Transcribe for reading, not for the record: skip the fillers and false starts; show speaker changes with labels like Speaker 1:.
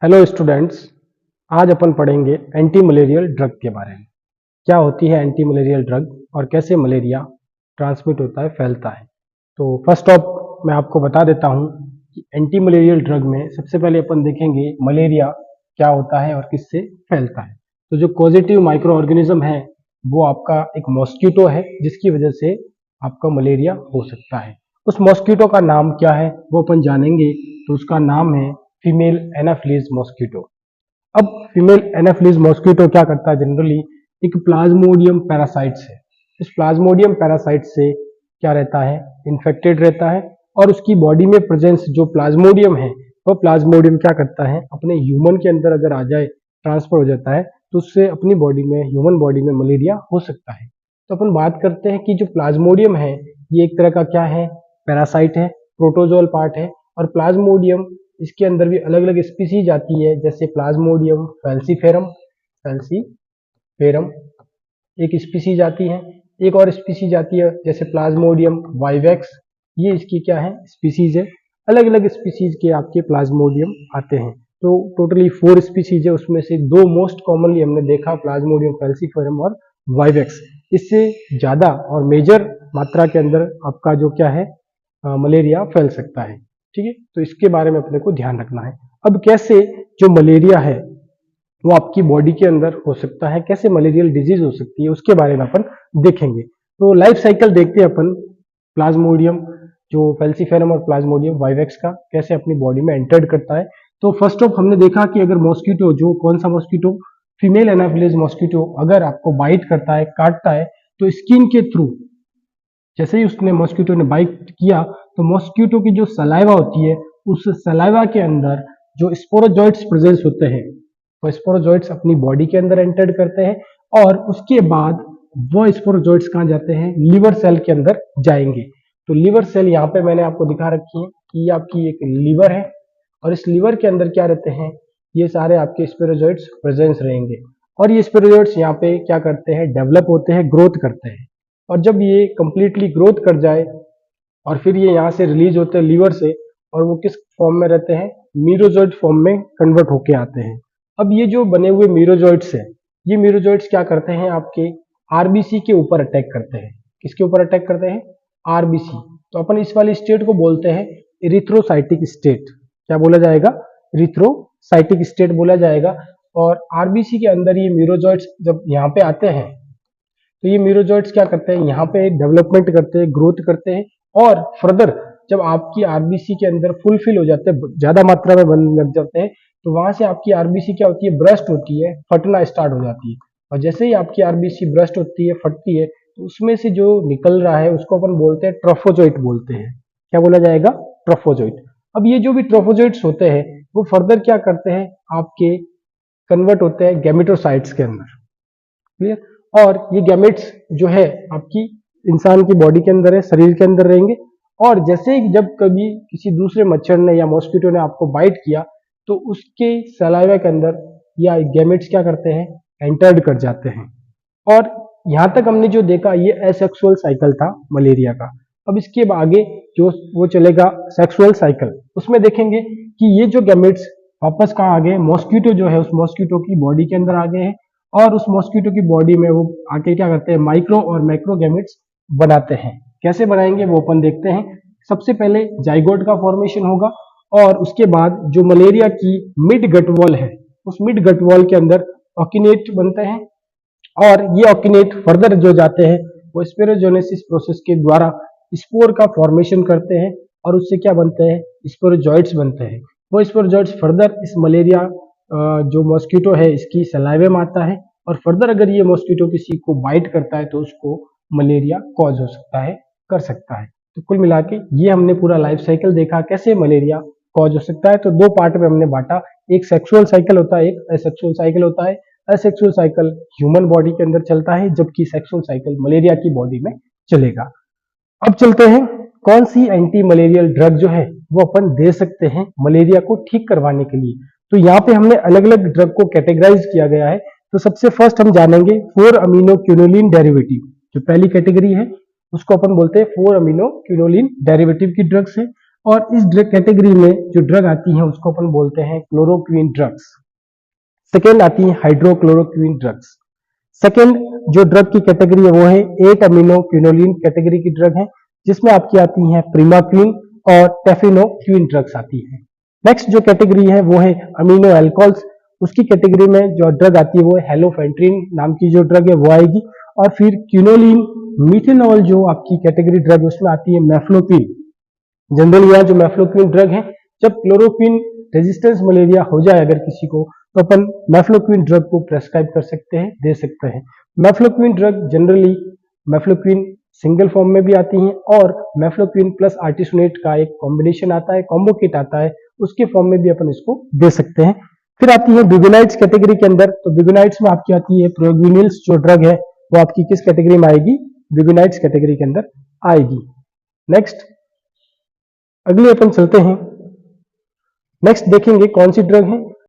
Speaker 1: Hello students. आज अपन पढ़ेंगे anti malarial drug के बारे में। क्या होती है एंटी मलेरियल ड्रग और कैसे मलेरिया ट्रांसमिट होता है, फैलता है। तो फर्स्ट ऑफ मैं आपको बता देता हूँ कि एंटी मलेरियल ड्रग में सबसे पहले अपन देखेंगे मलेरिया क्या होता है और किससे फैलता है। तो जो पॉजिटिव माइक्रो ऑर्गेनिज्म है वो आपका एक मॉस्किटो है, जिसकी वजह से आपका मलेरिया हो सकता है। उस मॉस्किटो का नाम क्या है वो अपन जानेंगे। तो उसका नाम है फीमेल एनाफिलीज मॉस्किटो। अब फीमेल एनाफिलीज मॉस्किटो क्या करता है, जनरली एक प्लाज्मोडियम पैरासाइट्स है। इस प्लाज्मोडियम पैरासाइट से क्या रहता है, इन्फेक्टेड रहता है और उसकी बॉडी में प्रेजेंस जो प्लाज्मोडियम है वो प्लाज्मोडियम क्या करता है, अपने ह्यूमन के अंदर अगर आ जाए, ट्रांसफर हो जाता है तो उससे अपनी बॉडी में, ह्यूमन बॉडी में मलेरिया हो सकता है। तो अपन बात करते हैं कि जो प्लाज्मोडियम है ये एक तरह का क्या है, पैरासाइट है, प्रोटोजोल पार्ट है। और प्लाज्मोडियम इसके अंदर भी अलग अलग स्पीसीज आती है, जैसे प्लाज्मोडियम फैल्सीफेरम, फैल्सीफेरम एक स्पीसीज आती है। एक और स्पीसीज आती है जैसे प्लाज्मोडियम वाइवेक्स, ये इसकी क्या है, स्पीसीज है। अलग अलग स्पीसीज के आपके प्लाज्मोडियम आते हैं। तो टोटली 4 स्पीसीज है, उसमें से 2 मोस्ट कॉमनली हमने देखा, प्लाज्मोडियम फैल्सीफेरम और वाइवेक्स। इससे ज्यादा और मेजर मात्रा के अंदर आपका जो क्या है, मलेरिया फैल सकता है। ठीक है, तो इसके बारे में अपने को ध्यान रखना है। अब कैसे जो मलेरिया है वो आपकी बॉडी के अंदर हो सकता है, कैसे मलेरियल डिजीज हो सकती है, उसके बारे में अपन देखेंगे। तो लाइफ साइकिल देखते हैं अपन प्लाज्मोडियम जो फैल्सीफेरम और प्लाज्मोडियम वाइवेक्स का कैसे अपनी बॉडी में एंटर्ड करता है। तो फर्स्ट ऑफ हमने देखा कि अगर मॉस्किटो, जो कौन सा मॉस्किटो, फीमेल एनाफिलीज मॉस्किटो अगर आपको बाइट करता है, काटता है, तो स्किन के थ्रू जैसे ही उसने मॉस्किटो ने बाइट किया तो मॉस्किटो की जो सलाइवा होती है, उस सलाइवा के अंदर जो स्पोरोजोइट्स प्रेजेंस होते हैं, वो स्पोरोजोइट्स अपनी बॉडी के अंदर एंटर करते हैं और उसके बाद वो स्पोरोजोइट्स कहाँ जाते हैं, लिवर सेल के अंदर जाएंगे। तो लिवर सेल यहाँ पे मैंने आपको दिखा रखी है कि ये आपकी एक लिवर है और इस लिवर के अंदर क्या रहते हैं, ये सारे आपके स्पोरोजोइट्स प्रेजेंस रहेंगे। और ये स्पोरोजोइट्स यहाँ पे क्या करते हैं, डेवलप होते हैं, ग्रोथ करते हैं। और जब ये कंप्लीटली ग्रोथ कर जाए और फिर ये यहाँ से रिलीज होते हैं लिवर से, और वो किस फॉर्म में रहते हैं, मीरोजोइड फॉर्म में कन्वर्ट होके आते हैं। अब ये जो बने हुए मीरोजोइड्स है, ये मीरोजोइड्स क्या करते हैं, आपके आरबीसी के ऊपर अटैक करते हैं। किसके ऊपर अटैक करते हैं, आरबीसी। तो अपन इस वाली स्टेट को बोलते हैं इरिथ्रोसाइटिक स्टेट। क्या बोला जाएगा, इरिथ्रोसाइटिक स्टेट बोला जाएगा। और आरबीसी के अंदर ये मीरोजोइड्स जब यहाँ पे आते हैं तो ये मीरोजोइट्स क्या करते हैं, यहाँ पे डेवलपमेंट करते हैं, ग्रोथ करते हैं। और फर्दर जब आपकी आरबीसी के अंदर फुलफिल हो जाते हैं, ज्यादा मात्रा में बनने लग जाते हैं, तो वहां से आपकी आरबीसी क्या होती है, ब्रस्ट होती है, फटना स्टार्ट हो जाती है। और जैसे ही आपकी आरबीसी ब्रस्ट होती है, फटती है, तो उसमें से जो निकल रहा है उसको अपन बोलते हैं ट्रोफोजोइट बोलते हैं। क्या बोला जाएगा, ट्रोफोजोइट। अब ये जो भी ट्रोफोजोइट्स होते हैं वो फर्दर क्या करते हैं, आपके कन्वर्ट होते हैं गैमेटोसाइट्स के अंदर। क्लियर। और ये गैमेट्स जो है आपकी इंसान की बॉडी के अंदर है, शरीर के अंदर रहेंगे। और जैसे ही जब कभी किसी दूसरे मच्छर ने या मॉस्किटो ने आपको बाइट किया तो उसके सलाइवा के अंदर या गैमेट्स क्या करते हैं, एंटर्ड कर जाते हैं। और यहां तक हमने जो देखा ये एसेक्सुअल साइकिल था मलेरिया का। अब इसके आगे जो वो चलेगा सेक्सुअल साइकिल, उसमें देखेंगे कि ये जो गैमेट्स वापस कहाँ आ गए, मॉस्किटो जो है उस मॉस्किटो की बॉडी के अंदर आ गए हैं। और उस मॉस्किटो की बॉडी में वो आके क्या करते हैं, माइक्रो और मैक्रो गैमेट्स बनाते हैं। कैसे बनाएंगे वो अपन देखते हैं। सबसे पहले जाइगोट का फॉर्मेशन होगा और उसके बाद जो मलेरिया की मिड गट वॉल है, उस मिड गट वॉल के अंदर ऑकिनेट बनते हैं। और ये ऑकिनेट फर्दर जो जाते हैं वो स्पोरोजेनेसिस प्रोसेस के द्वारा स्पोर का फॉर्मेशन करते हैं और उससे क्या बनते हैं, स्पोरोजोइट्स बनते हैं। वो स्पोरोजोइट्स फर्दर इस मलेरिया जो मॉस्किटो है इसकी सलाइवे में आता है। और फर्दर अगर ये मॉस्किटो किसी को बाइट करता है तो उसको मलेरिया कॉज हो सकता है, कर सकता है। तो कुल मिला के ये हमने पूरा लाइफ साइकिल देखा कैसे मलेरिया कॉज हो सकता है। तो 2 पार्ट में हमने बांटा, एक सेक्सुअल साइकिल होता है, एक असेक्सुअल साइकिल होता है। असेक्सुअल साइकिल ह्यूमन बॉडी के अंदर चलता है, जबकि सेक्सुअल साइकिल मलेरिया की बॉडी में चलेगा। अब चलते हैं कौन सी एंटी मलेरियल ड्रग जो है वो अपन दे सकते हैं मलेरिया को ठीक करवाने के लिए। तो यहाँ पे हमने अलग अलग ड्रग को कैटेगराइज किया गया है। तो सबसे फर्स्ट हम जानेंगे 4 अमीनो क्यूनोलिन डेरिवेटिव। जो पहली कैटेगरी है उसको अपन बोलते हैं 4 अमीनो क्यूनोलिन डेरिवेटिव की ड्रग्स है। और इस ड्रग कैटेगरी में जो ड्रग आती है उसको अपन बोलते हैं क्लोरोक्वीन ड्रग्स। सेकेंड आती है हाइड्रोक्लोरोक्वीन ड्रग्स। सेकेंड जो ड्रग की कैटेगरी है वो है 8 अमीनो क्विनोलिन कैटेगरी की ड्रग है, जिसमें आपकी आती है प्रीमाक्विन और टेफिनोक्विन ड्रग्स आती है। नेक्स्ट जो कैटेगरी है वो है अमीनो एल्कोहल्स, उसकी कैटेगरी में जो ड्रग आती है वो है हेलोफेंट्रिन नाम की जो ड्रग है वो आएगी। और फिर क्विनोलिन मिथेनॉल जो आपकी कैटेगरी ड्रग है उसमें आती है मेफ्लोक्विन। जनरली यहाँ जो मेफ्लोक्विन ड्रग है, जब क्लोरोक्विन रेजिस्टेंस मलेरिया हो जाए अगर किसी को, तो अपन मेफ्लोक्विन ड्रग को प्रेस्क्राइब कर सकते हैं, दे सकते हैं। Mefloquine drug generally mefloquine single form में भी आती हैं और मेफ्लोक्विन प्लस आर्टिसोनेट का एक कॉम्बिनेशन आता है, कॉम्बो किट आता है, उसके फॉर्म में भी अपन इसको दे सकते हैं। फिर आती है ब्यूगेनाइड्स कैटेगरी के अंदर, तो ब्यूगेनाइड्स में आपकी आती है प्रोग्विनिल्स जो ड्रग है वो आपकी किस कैटेगरी में आएगी, ब्यूगेनाइड्स कैटेगरी के अंदर आएगी। नेक्स्ट अगले अपन चलते हैं। नेक्स्ट देखेंगे कौन सी ड्रग है,